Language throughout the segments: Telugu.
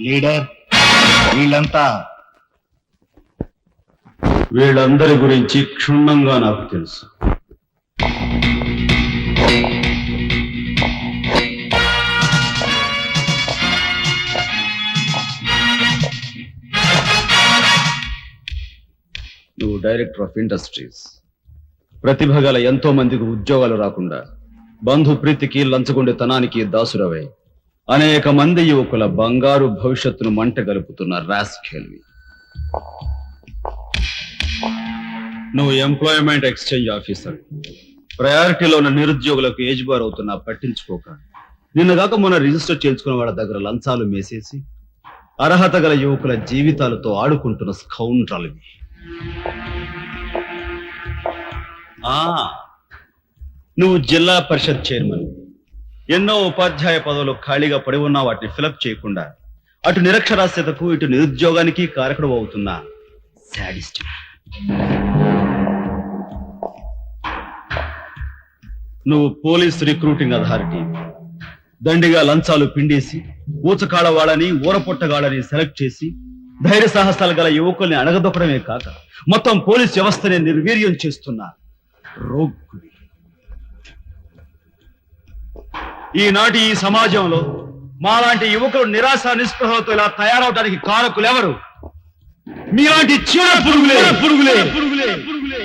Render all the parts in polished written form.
లీడర్, వీళ్ళందరి గురించి క్షుణ్ణంగా నాకు తెలుసు. నువ్వు డైరెక్టర్ ఆఫ్ ఇండస్ట్రీస్. ప్రతిభ గల ఎంతో మందికి ఉద్యోగాలు రాకుండా బంధు ప్రీతికి లంచగొండితనానికి దాసురవై అనేక మంది యువకుల బంగారు భవిష్యత్తును మంట గలుపుతున్న రాస్కెల్వి. నువ్వు ఎంప్లాయ్మెంట్ ఎక్స్చేంజ్ ఆఫీసర్. ప్రయారిటీలో ఉన్న నిరుద్యోగులకు ఏజ్ బార్ అవుతున్నా పట్టించుకోక నిన్నగాక మొన్న రిజిస్టర్ చేయించుకున్న వాళ్ళ దగ్గర లంచాలు మేసేసి అర్హత గల యువకుల జీవితాలతో ఆడుకుంటున్న స్కౌండ్రల్వి. నువ్వు జిల్లా పరిషత్ చైర్మన్. ఎన్నో ఉపాధ్యాయ పదవులు ఖాళీగా పడి ఉన్నా వాటిని ఫిలప్ చేయకుండా అటు నిరక్షరాస్యతకు ఇటు నిరుద్యోగానికి కారకుడు అవుతున్న శాడిస్ట్. నువ్వు పోలీస్ రిక్రూటింగ్ అథారిటీ. దండిగా లంచాలు పిండేసి ఊచకాడవాళ్ళని ఊరపొట్టగాళ్ళని సెలెక్ట్ చేసి ధైర్య సాహసాలు గల యువకుల్ని అణగదొక్కడమే కాక మొత్తం పోలీస్ వ్యవస్థని నిర్వీర్యం చేస్తున్న రోగ్గుడి. ఈనాటి ఈ సమాజంలో మాలాంటి యువకులు నిరాశ నిస్పృహలతో ఇలా తయారవడానికి కారకులు ఎవరు? మీలాంటి చీడ పురుగులే పురుగులే పురుగులే పురుగులే.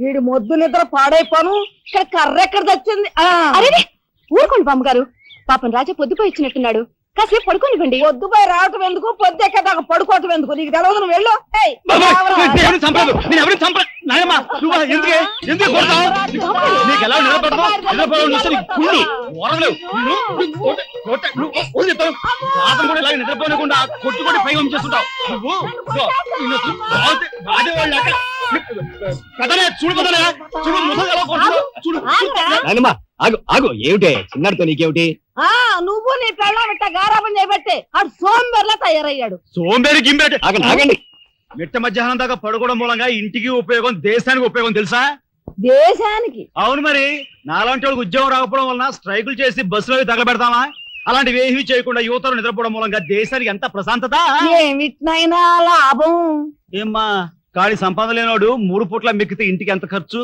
వీడి మొద్దు నిద్ర పాడైపోను. ఇక్కడ కర్ర ఎక్కడ తెచ్చింది? అరే ఊరుకోండి బామ్మగారు, పాపం రాజా పొద్దుపోయి ఇచ్చినట్టున్నాడు, కాసేపు పడుకోనివ్వండి. పొద్దుపై రావటం ఎందుకు, పొద్దు ఎక్కదాకా పడుకోవటం ఎందుకు? నీకు తెలవదు, నువ్వు వెళ్ళు. నిద్రపోనకుండా కొట్టుకొని పై చేస్తుంటావు ఏమిటే చిన్నారితో నీకేమిటి? నువ్వు నీ పెళ్ళం ఇట్ట గారాబం చేయబట్టే అటు సోంబేర్లా తయారయ్యాడు. సోంబేరి గింబేటి ఆగండి. మిట్ట మధ్యాహ్నం దాకా పడుకోవడం మూలంగా ఇంటికి ఉపయోగం, దేశానికి ఉపయోగం తెలుసా? దేశానికి? అవును మరి. నాలాంటి వాళ్ళకి ఉద్యోగం రాకపోవడం వలన స్ట్రైకులు చేసి బస్సులో తగలబెడతామా? అలాంటివి ఏమీ చేయకుండా యువతలు నిద్రపోవడం మూలంగా దేశానికి ఎంత ప్రశాంతత. ఏమిటినైనా లాభం. ఏమ్మా కాడి సంపాదన లేనోడు 3 పూట్ల మిక్కితే ఇంటికి ఎంత ఖర్చు?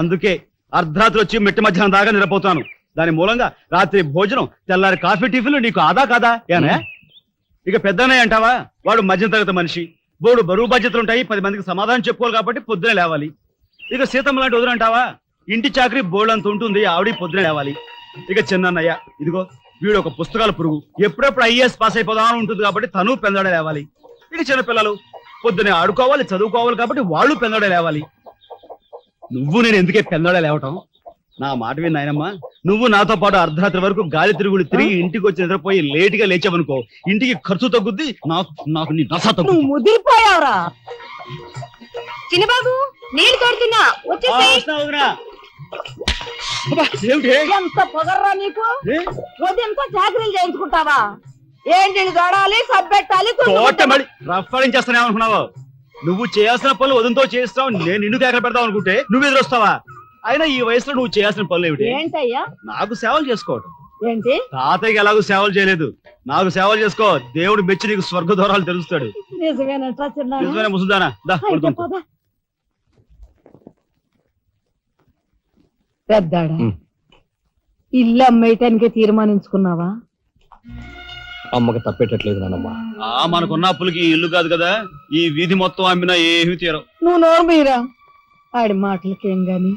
అందుకే అర్ధరాత్రి వచ్చి మిట్ట మధ్యాహ్నం దాకా నిద్రపోతాను. దాని మూలంగా రాత్రి భోజనం, తెల్లారి కాఫీ, టిఫిన్లు నీకు ఆదా కాదా? ఏనా ఇక పెద్దనే అంటావా? వాడు మధ్య తరగతి మనిషి, బోడు బరువు బాధ్యతలు ఉంటాయి, 10 మందికి సమాధానం చెప్పుకోవాలి కాబట్టి పొద్దునే లేవాలి. ఇక సీతమ్మ లాంటి వదులంటావా? ఇంటి చాకరీ బోర్డంత ఉంటుంది, ఆవిడ పొద్దునే లేవాలి. ఇక చిన్నయ్య ఇదిగో వీడు ఒక పుస్తకాల పురుగు, ఎప్పుడెప్పుడు ఐఏఎస్ పాస్ అయిపోదామని ఉంటుంది కాబట్టి తను పెందడే లేవాలి. ఇక చిన్నపిల్లలు పొద్దునే ఆడుకోవాలి, చదువుకోవాలి కాబట్టి వాళ్ళు పెందడే లేవాలి. నువ్వు నేను ఎందుకే పెందడే లేవటం? నా మాట విని నాయనమ్మా, నువ్వు నాతో పాటు అర్ధరాత్రి వరకు గాలి తిరుగులు తిరిగి ఇంటికి వచ్చి నిద్రపోయి లేటుగా లేచావనుకో, ఇంటికి ఖర్చు తగ్గుద్ది, నాకు నీ నస తగ్గుద్ది. ముదిరిపోయావురా చిన్నబాబు, నీళ్ళు తోడుతున్నా ఎంత పొగర్రా నీకు? ఉదయంతో చాకరీలు చేయించుకుంటావా? ఏంటి దొడాలి, సబ్బెట్టాలి, చేస్తానేమనుకున్నావు? నువ్వు చేయాల్సిన పనులు ఉదయంతో చేస్తావు, నేను నిన్ను కేకలు పెడతావు అనుకుంటే నువ్వు ఎదురొస్తావా? అయినా ఈ వయసులో నువ్వు చేయాల్సిన పనులు ఏమిటి? ఏంటయ్యా? నాకు సేవలు చేసుకోవటం. ఏంటి? తాతయ్యకి ఎలాగో సేవలు చేయలేదు, నాకు సేవలు చేసుకో. దేవుడు మెచ్చి నీకు స్వర్గ దూరాలు తెలుస్తాడు. నిజమేనట్రా చిన్న? నిజమే ముసుదానా. పెద్దాడా, ఇల్లు అమ్మేయటానికి తీర్మానించుకున్నావా? అమ్మకి తప్పేటట్లేదు నానమ్మా. మనకున్న అప్పులకి ఇల్లు కాదు కదా, ఈ వీధి మొత్తం అమ్మినా ఏమీ తీరవు. నువ్వు నోరు మీరా? ఆడి మాటలకేం గాని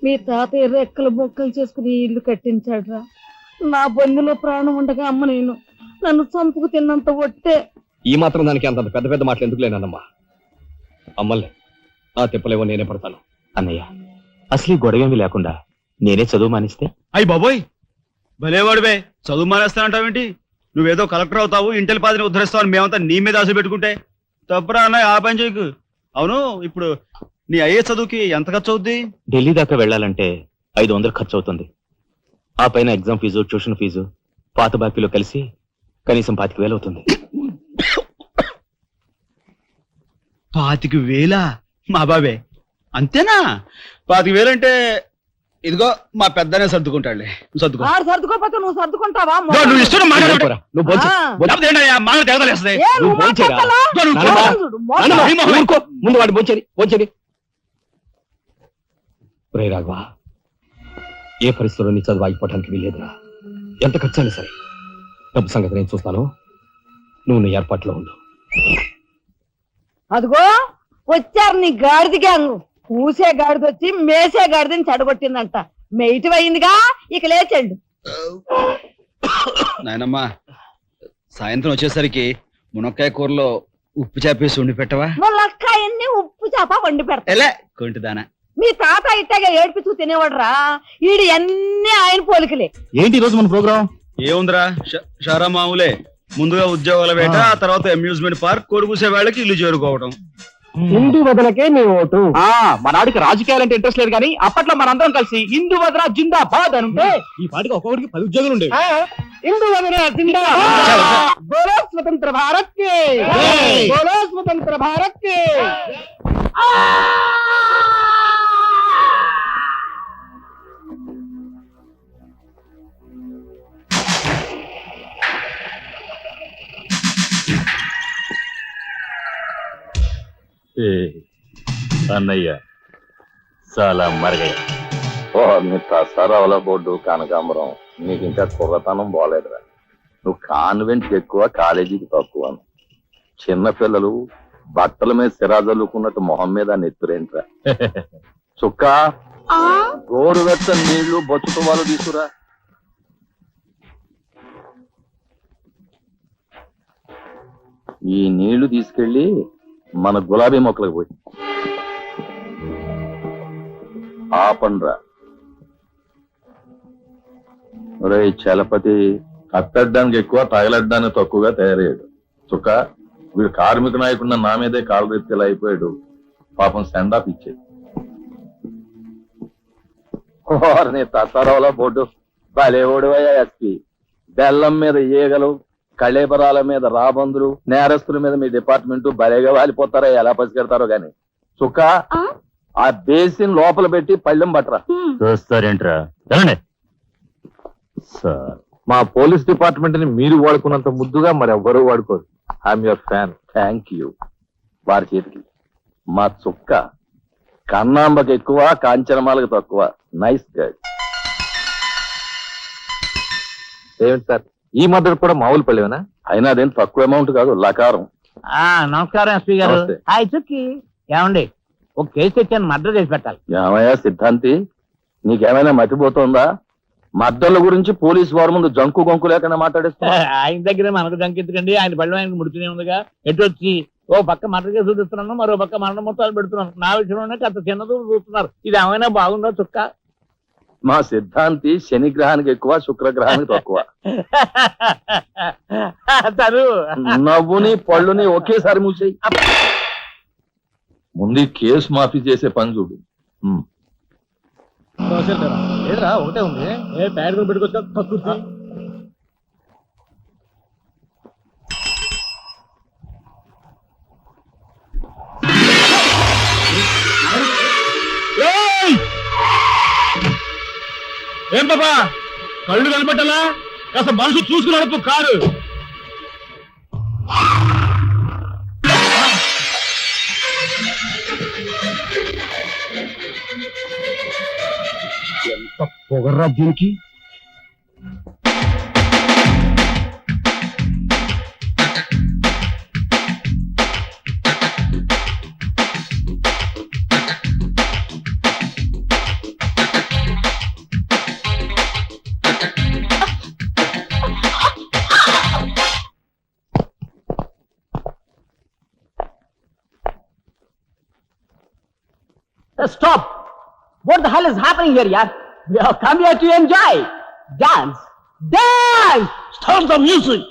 మీ తాతయ్య రెక్కలు బొక్కలు చేసుకుని ఇల్లు కట్టించాడ్రా. నా బొందులో ప్రాణం ఉండగా అమ్మ నేను నన్ను చంపుకు తిన్నంత ఒట్టే. ఈ మాత్రం దానికి అంత పెద్ద పెద్ద మాటలు ఎందుకు లేనమ్మా? అమ్మలే ఆ తిప్పలేవో నేనే పడతాను. అన్నయ్య, అసలు గొడవేమి లేకుండా నేనే చదువు మానిస్తే? అయ్యి బాబోయ్, భలేవాడివే, చదువు మానేస్తానంటావేంటి? నువ్వేదో కలెక్టర్ అవుతావు, ఇంటెల్ పాదిని ఉద్ధరిస్తావు అని మేమంతా నీ మీద ఆశ పెట్టుకుంటే తప్పురా అన్నయ్య, ఆ పని చేయకు. అవును, ఇప్పుడు నీ అయ్యే చదువుకి ఎంత ఖర్చు అవుద్ది? ఢిల్లీ దాకా వెళ్ళాలంటే 500 ఖర్చు అవుతుంది. ఆ పైన ఎగ్జామ్ ఫీజు, ట్యూషన్ ఫీజు, పాత బాకీలో కలిసి కనీసం 25,000 అవుతుంది. 25,000? మా బాబే అంతేనా? 25,000 అంటే ఇదిగో మా పెద్దనే సర్దుకుంటాడులే, నువ్వు సర్దుకో. ఆడు సర్దుకోపోతే నువ్వు సర్దుకుంటావా? నువ్వు ఇష్టం పోరా, నువ్వు భోంచే. ఏ, నువ్వు నువ్వు భోంచేరా? మాట్లాడతావా? నాన్నమ్మ, చూడు, మోసం. నాన్నమ్మ, ఊరుకో. ముందు వాడు భోంచేది. రే రాఘవ, ఏ పరిస్థితుల్లో నీ చదువు ఆగిపోవడానికి వీలేదురా. ఎంత ఖర్చైనా సరే డబ్బు సంగతి నేను చూస్తాను. నువ్వు నీ ఏర్పాట్లో ఉండు. అదిగో వచ్చారు నీ గాడిద గ్యాంగ్. పూసే గాడిద వచ్చి మేసే గాడిదని చెడగొట్టిందంట. మెయిటివ్ అయిందిగా, ఇక లేచండి. నాయనమ్మా, సాయంత్రం వచ్చేసరికి మునక్కాయ కూరలో ఉప్పు చేపేసి వండి పెట్టవా? ములక్కాయన్ని ఉప్పు చేప వండి పెడతా. ఎలా కొంటిదానా? మీ తాత ఇట్టాగా ఏడ్పిస్తూ తినేవాడురా. ఈడు అన్ని ఆయన పోలికలే. ఏంటి ఈ రోజు మన ప్రోగ్రామ్? ఏముందిరా, షారా మామూలే. ముందుగా ఉద్యోగాల వేట, ఆ తర్వాత అమ్యూజ్మెంట్ పార్క్, కొడుకుసే వాళ్ళకి ఇల్లు చేరుకోవడం. హిందూ వదలకే నీ ఓటు. మా నాడికి రాజకీయాలంటే ఇంట్రెస్ట్ లేదు కానీ అప్పట్లో మనందరం కలిసి హిందూ వదరా జిందాబాద్ అంటే ఈ పాటికి ఒక్కొక్కడికి 10 ఉద్యోగులు ఉండేవి. హిందూ వదల జిందాబాద్. బోలో స్వతంత్ర భారత్ కి, బోలో స్వతంత్ర భారత్ కి. అన్నయ్య చాలా మరగయ్య. ఓ నీ ప్రసారాల బోర్డు కనకాంబరం, నీకు ఇంకా కుర్రతనం పోలేదురా. నువ్వు కాన్వెంట్కి ఎక్కువ, కాలేజీకి తక్కువ. చిన్నపిల్లలు బట్టల మీద సిరాజల్లుకున్నట్టు మొహం మీద నెత్తురేంట్రా. చుక్క, గోరువెచ్చని నీళ్లు బొచ్చుతో వాళ్ళు తీసుకురా. ఈ నీళ్లు తీసుకెళ్లి మన గులాబీ మొక్కలకు పోయి ఆపండ్రా. రే చలపతి, కత్తడ్డానికి ఎక్కువ, తగలడ్డానికి తక్కువగా తయారయ్యాడు. చుక్క, వీడు కార్మిక నాయకుడిన నా మీదే కాలరెత్తిలా అయిపోయాడు. పాపం సెండాప్ ఇచ్చేది. నీ తసారావుల బోర్డు భలేవాడువయ్యా ఎస్పీ. బెల్లం మీద ఈగలు, కళేబరాల మీద రాబందులు, నేరస్తుల మీద మీ డిపార్ట్మెంట్ భలేగా వాలిపోతారా, ఎలా పసిగడతారో గాని. చుక్క, ఆ బేసిన్ లోపల పెట్టి పళ్ళెం పట్టరా. చూస్తారేంట్రా? సార్, మా పోలీస్ డిపార్ట్మెంట్ ని మీరు వాడుకున్నంత ముద్దుగా మరి ఎవ్వరూ వాడుకోరు. I'm your fan. Thank you. వారి చేతికి మా చుక్క కన్నాంబకి ఎక్కువ, కాంచనమాలకు తక్కువ. Nice guide. ఏమిటి సార్, ఈ మద్దతు కూడా మామూలు పళ్ళేనా? అయినా అదేం తక్కువ అమౌంట్ కాదు, లకారం. నమస్కారం ఎస్పీ గారు. నమస్తే. హాయ్ చుక్కి, ఏమండి ఒక కేసు తెచ్చాను, మర్డర్ చేసి పెట్టాలి. ఏమయ్యా సిద్ధాంతి, నీకేమైనా మతిపోతుందా? మద్దళ్ళ గురించి పోలీసు వారి ముందు జంకు గొంకు లేకుండా మాట్లాడేస్తా. ఆయన దగ్గర మనకు జంకెత్తుకండి, ఆయన బళ్ళు ఆయనకు ముడుతూనే ఉందిగా. ఎటు వచ్చి ఓ పక్క మర్డర్ కేసు చూస్తున్నాను, మరో పక్క మరణ మొత్తాలు పెడుతున్నాను. నా విషయంలోనే అంత చిన్నది చూస్తున్నారు. ఇది ఏమైనా బాగుందా చుక్క? మా సిద్ధాంతి శనిగ్రహానికి ఎక్కువ, శుక్రగ్రహానికి తక్కువ. తను నవ్వుని పళ్ళుని ఒకేసారి మూసేయి. ముందు ఈ కేసు మాఫీ చేసే పని చూడు. ఏరా ఒకటే ఉంది, ఏ ప్యాడ్ పెట్టుకొచ్చా తక్కువ. ఏం బాబా, కళ్ళు కనపట్టాలా? కాస్త మనసు చూసుకుని నడుపు కారు. ఎంత పొగర్రా దీనికి. Stop! What the hell is happening here, yaar? We have come here to enjoy, dance, dance start the music